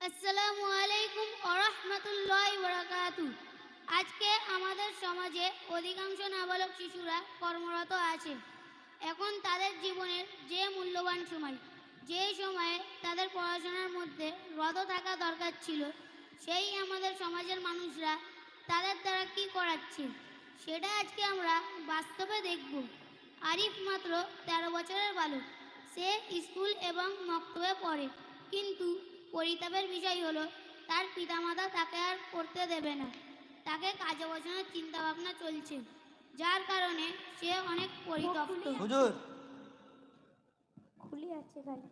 আসসালামু আলাইকুম ওয়া রাহমাতুল্লাহি ওয়া বারাকাতুহু। আজকে আমাদের সমাজে অধিকাংশ নাবালক শিশুরা কর্মরত আছে। এখন তাদের জীবনের যে মূল্যবান সময়, যে সময়ে তাদের পড়াশোনার মধ্যে রত থাকা দরকার ছিল, সেই আমাদের সমাজের মানুষরা তাদের দ্বারা কি করাচ্ছে সেটা আজকে আমরা বাস্তবে দেখব। আরিফ মাত্র ১৩ বছরের বালক। সে স্কুল এবং মক্তবে পড়ে, কিন্তু পরিতাপের বিষয় হলো তার পিতামাতা তাকে আর পড়তে দেবে না। তাকে কাজে বসানোর চিন্তা ভাবনা চলছে, যার কারণে সে অনেক পরিতপ্ত। হুজুর খুলি আছে খালি।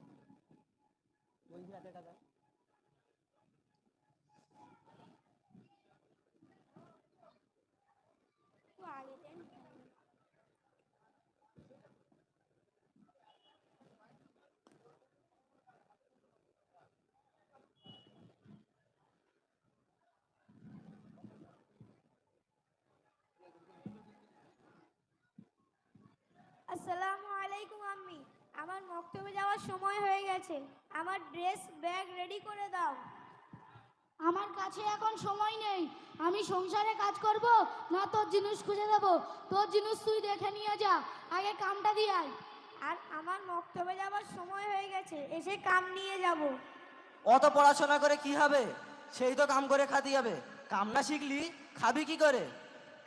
আসসালামু আলাইকুম আম্মি। আমার মক্তবে যাওয়ার সময় হয়ে গেছে। আমার ড্রেস ব্যাগ রেডি করে দাও। আমার কাছে এখন সময় নেই। আমি সংসারে কাজ করব না তোর জিনিস খুঁজে দেব? তোর জিনিস তুই দেখে নিয়ে যা, আগে কামটা দিয়ে আয়। আর আমার মক্তবে যাওয়ার সময় হয়ে গেছে, এসে কাম নিয়ে যাব। অত পড়াশোনা করে কি হবে? সেই তো কাম করে খাতে হবে। কাম না শিখলি খাবি কি করে?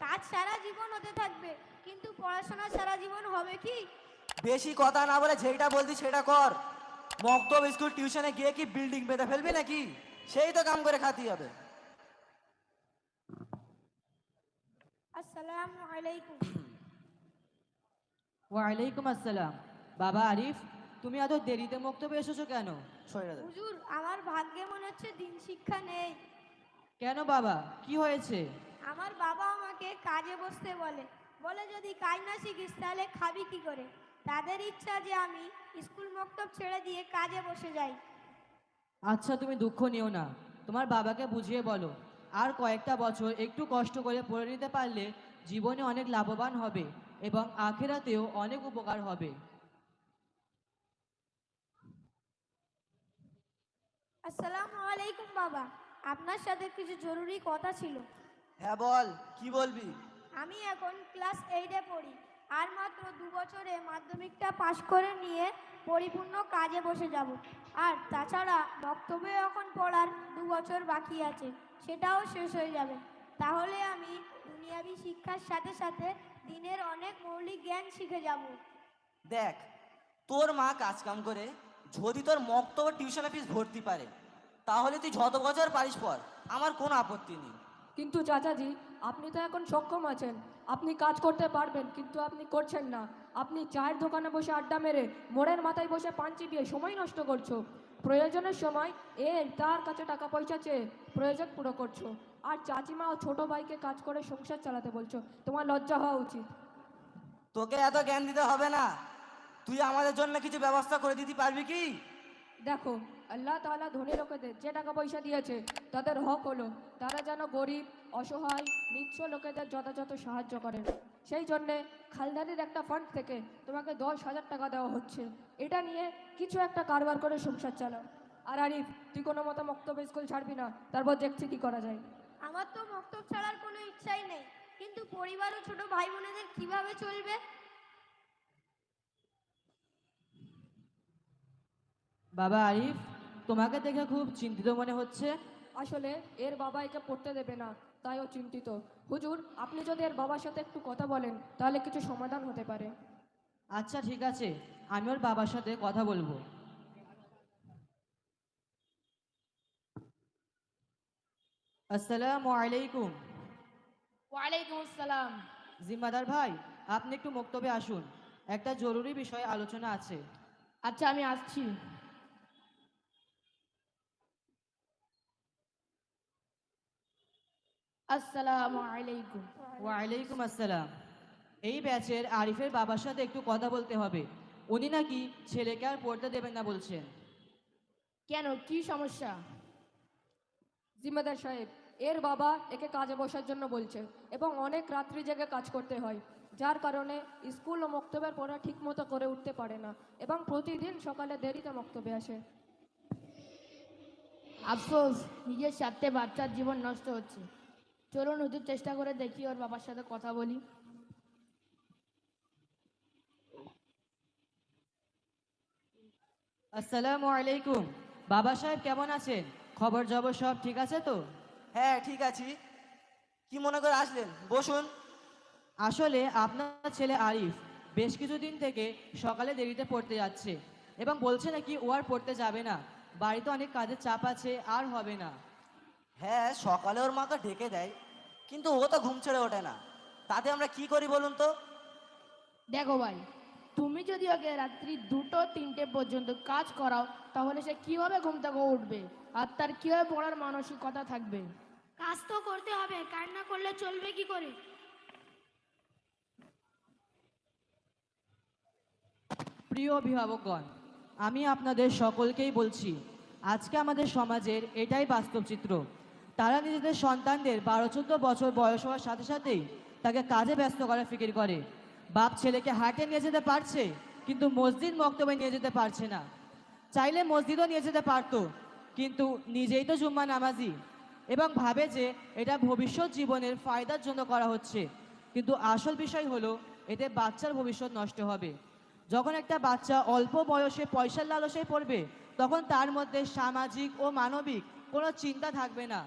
কাজ সারা জীবন হতে থাকবে, কিন্তু পড়াশোনা সারা জীবন হবে কি? বেশি কথা না বলে যেটা বলতি সেটা কর। মক্তব স্কুল টিউশনে গিয়ে কি বিল্ডিং বেঁধে ফেলবি নাকি? সেই তো কাম করে খাতে হবে। আসসালামু আলাইকুম। ওয়ালাইকুম আসসালাম। বাবা আরিফ, তুমি এত দেরিতে মক্তবে এসেছো কেন? সরে দে। হুজুর, আমার ভাগ্যে মনে হচ্ছে দিন শিক্ষা নেই। কেন বাবা, কি হয়েছে? আমার বাবা আমাকে কাজে বসতে বলে, বলে যদি কাজ না শিখিস তাহলে খাবি কি করে। তাদের ইচ্ছা যে আমি স্কুল মক্তব ছেড়ে দিয়ে কাজে বসে যাই। আচ্ছা, তুমি দুঃখ নিও না, তোমার বাবাকে বুঝিয়ে বলো। আর কয়েকটা বছর একটু কষ্ট করে পড়ে নিতে পারলে জীবনে অনেক লাভবান হবে এবং আখিরাতেও অনেক উপকার হবে। আসসালামু আলাইকুম বাবা, আপনার সাথে কিছু জরুরি কথা ছিল। হ্যাঁ বল, কি বলবি? আমি এখন ক্লাস 8-এ পড়ি, আর মাত্র 2 বছরে মাধ্যমিকটা পাশ করে নিয়ে পরিপূর্ণ কাজে বসে যাব। আর তাছাড়া বক্তব্যে এখন পড়ার 2 বছর বাকি আছে, সেটাও শেষ হয়ে যাবে। তাহলে আমি দুনিয়াবি শিক্ষার সাথে সাথে দিনের অনেক মৌলিক জ্ঞান শিখে যাব। দেখ, তোর মা কাজ কাম করে যদি তোর মক্তব টিউশন ফিস ভর্তি পারে, তাহলে তুই যত বছর পারিস পর, আমার কোনো আপত্তি নেই। কিন্তু চাচাজি, আপনি তো এখন সক্ষম আছেন, আপনি কাজ করতে পারবেন, কিন্তু আপনি করছেন না। আপনি চায়ের দোকানে বসে আড্ডা মেরে মোড়ের মাথায় বসে পান চিবিয়ে সময় নষ্ট করছো। প্রয়োজনের সময় তার কাছে টাকা পয়সা চেয়ে প্রয়োজন পুরো করছো। আর চাচিমা ও ছোট ভাইকে কাজ করে সংসার চালাতে বলছো। তোমার লজ্জা হওয়া উচিত। তোকে এত জ্ঞান দিতে হবে না। তুই আমাদের জন্য কিছু ব্যবস্থা করে দিতে পারবি কি? দেখো, আল্লাহ তাআলা ধনী লোকেদের যে টাকা পয়সা দিয়েছে তাদের হক হলো তারা যেন গরিব, অসহায়, নিঃস্ব লোকেদের যথাযথ সাহায্য করে। সেই জন্যে খালদানির একটা ফান্ড থেকে তোমাকে 10,000 টাকা দেওয়া হচ্ছে। এটা নিয়ে কিছু একটা কারবার করে সংসার চালাও। আর আরিফ, তুই কোনো মতো মক্তব্য স্কুল ছাড়বি না, তারপর দেখছি কি করা যায়। আমার তো মক্তব ছাড়ার কোনো ইচ্ছাই নেই, কিন্তু পরিবার ও ছোট ভাই বোনেদের কিভাবে চলবে? বাবা আরিফ, তোমাকে দেখে খুব চিন্তিত মনে হচ্ছে। আসলে এর বাবা একে পড়তে দেবে না, তাই ও চিন্তিত। হুজুর, আপনি যদি এর বাবার সাথে একটু কথা বলেন তাহলে কিছু সমাধান হতে পারে। আচ্ছা ঠিক আছে, আমি ওর বাবার সাথে কথা বলবো। আসসালামু আলাইকুম। ওয়ালাইকুম আসসালাম। জিম্মাদার ভাই, আপনি একটু মক্তবে আসুন, একটা জরুরি বিষয়ে আলোচনা আছে। আচ্ছা, আমি আসছি। আসসালামু আলাইকুম। ওয়ালাইকুম আসসালাম। এই ব্যাচের আরিফের বাবার সাথে একটু কথা বলতে হবে। উনি নাকি ছেলেকে আর পড়তে দেবেন না বলছেন। কেন, কি সমস্যা? জিম্মেদার সাহেব, এর বাবা একে কাজে বসার জন্য বলছে এবং অনেক রাত্রি জেগে কাজ করতে হয়, যার কারণে স্কুল ও মক্তবের পড়া ঠিক মতো করে উঠতে পারে না এবং প্রতিদিন সকালে দেরিতে মক্তবে আসে। আফসোস, নিজের স্বার্থে বাচ্চার জীবন নষ্ট হচ্ছে। চলুন হুজুর, চেষ্টা করে দেখি ওর বাবার সাথে কথা বলি। আসসালামু আলাইকুম। বাবা সাহেব কেমন আছেন? খবর জবর সব ঠিক আছে তো? হ্যাঁ ঠিক আছি। কি মনে করে আসলেন? বসুন। আসলে আপনার ছেলে আরিফ বেশ কিছুদিন থেকে সকালে দেরিতে পড়তে যাচ্ছে এবং বলছে নাকি ও আর পড়তে যাবে না, বাড়িতে অনেক কাজের চাপ আছে, আর হবে না। হ্যাঁ, সকালে ওর মাকে ডেকে দেয়, কিন্তু ও তো ঘুম ছেড়ে ওঠে না। তাতে আমরা কি করি বলুন তো? দেখো ভাই, তুমি যদি ওকে রাত্রি 2টো 3টে পর্যন্ত কাজ করাও, তাহলে সে কিভাবে ঘুম থেকে উঠবে আর তার কিভাবে পড়ার মানসিকতা থাকবে? কাজ তো করতে হবে, কান্না করলে চলবে কি করে? প্রিয় অভিভাবকগণ, আমি আপনাদের সকলকেই বলছি, আজকে আমাদের সমাজের এটাই বাস্তব চিত্র। তারা নিজেদের সন্তানদের 12-14 বছর বয়স হওয়ার সাথে সাথেই তাকে কাজে ব্যস্ত করার ফিকির করে। বাপ ছেলেকে হাটে নিয়ে যেতে পারছে, কিন্তু মসজিদ মক্তবে নিয়ে যেতে পারছে না। চাইলে মসজিদও নিয়ে যেতে পারতো, কিন্তু নিজেই তো জুম্মা নামাজি এবং ভাবে যে এটা ভবিষ্যৎ জীবনের ফায়দার জন্য করা হচ্ছে। কিন্তু আসল বিষয় হলো এতে বাচ্চার ভবিষ্যৎ নষ্ট হবে। যখন একটা বাচ্চা অল্প বয়সে পয়সার লালসায় পড়বে, তখন তার মধ্যে সামাজিক ও মানবিক কোনো চিন্তা থাকবে না।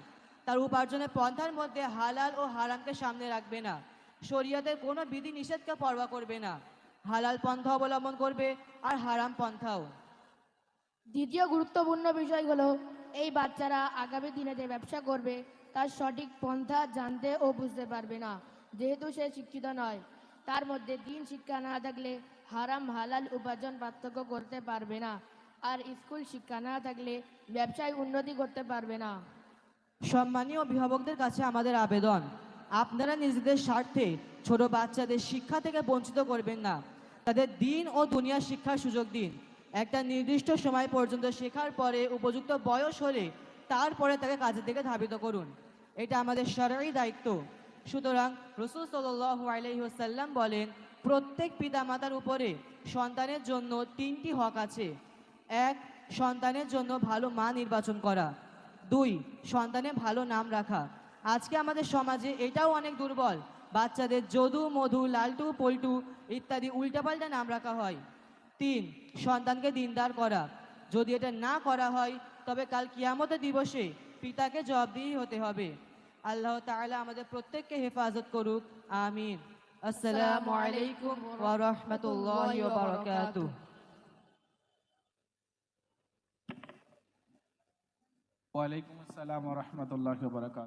তার উপার্জনের পন্থার মধ্যে হালাল ও হারামকে সামনে রাখবে না। শরীয়তের কোনো বিধি নিষেধকে পরোয়া করবে না। হালাল পন্থা অবলম্বন করবে আর হারাম পন্থাও। দ্বিতীয় গুরুত্বপূর্ণ বিষয় হলো, এই বাচ্চারা আগামী দিনে যে ব্যবসা করবে তার সঠিক পন্থা জানতে ও বুঝতে পারবে না, যেহেতু সে শিক্ষিত নয়। তার মধ্যে দিন শিক্ষা না থাকলে হারাম হালাল উপার্জন পার্থক্য করতে পারবে না, আর স্কুল শিক্ষা না থাকলে ব্যবসায় উন্নতি করতে পারবে না। সম্মানীয় অভিভাবকদের কাছে আমাদের আবেদন, আপনারা নিজেদের স্বার্থে ছোট বাচ্চাদের শিক্ষা থেকে বঞ্চিত করবেন না। তাদের দিন ও দুনিয়ার শিক্ষার সুযোগ দিন। একটা নির্দিষ্ট সময় পর্যন্ত শেখার পরে উপযুক্ত বয়স হলে তারপরে তাকে কাজের দিকে ধাবিত করুন। এটা আমাদের শরঈ দায়িত্ব। সুতরাং রাসূল সাল্লাল্লাহু আলাইহি ওয়াসাল্লাম বলেন, প্রত্যেক পিতামাতার উপরে সন্তানের জন্য 3টি হক আছে। 1. সন্তানের জন্য ভালো মা নির্বাচন করা। 2. সন্তানের ভালো নাম রাখা। আজকে আমাদের সমাজে এটাও অনেক দুর্বল। বাচ্চাদের যদু মধু লালটু পল্টু ইত্যাদি উল্টাপাল্টা নাম রাখা হয়। 3. সন্তানকে দিনদার করা। যদি এটা না করা হয়, তবে কাল কিয়ামতের দিবসে পিতাকে জবাবদিহি হতে হবে। আল্লাহ তাআলা আমাদের প্রত্যেককে হেফাজত করুক, আমিন। আসসালামু আলাইকুম ওয়া রাহমাতুল্লাহি ওয়া বারাকাতুহু। ওয়ালাইকুম আসসালাম ওয়া রাহমাতুল্লাহি ওয়া বারাকাতুহু।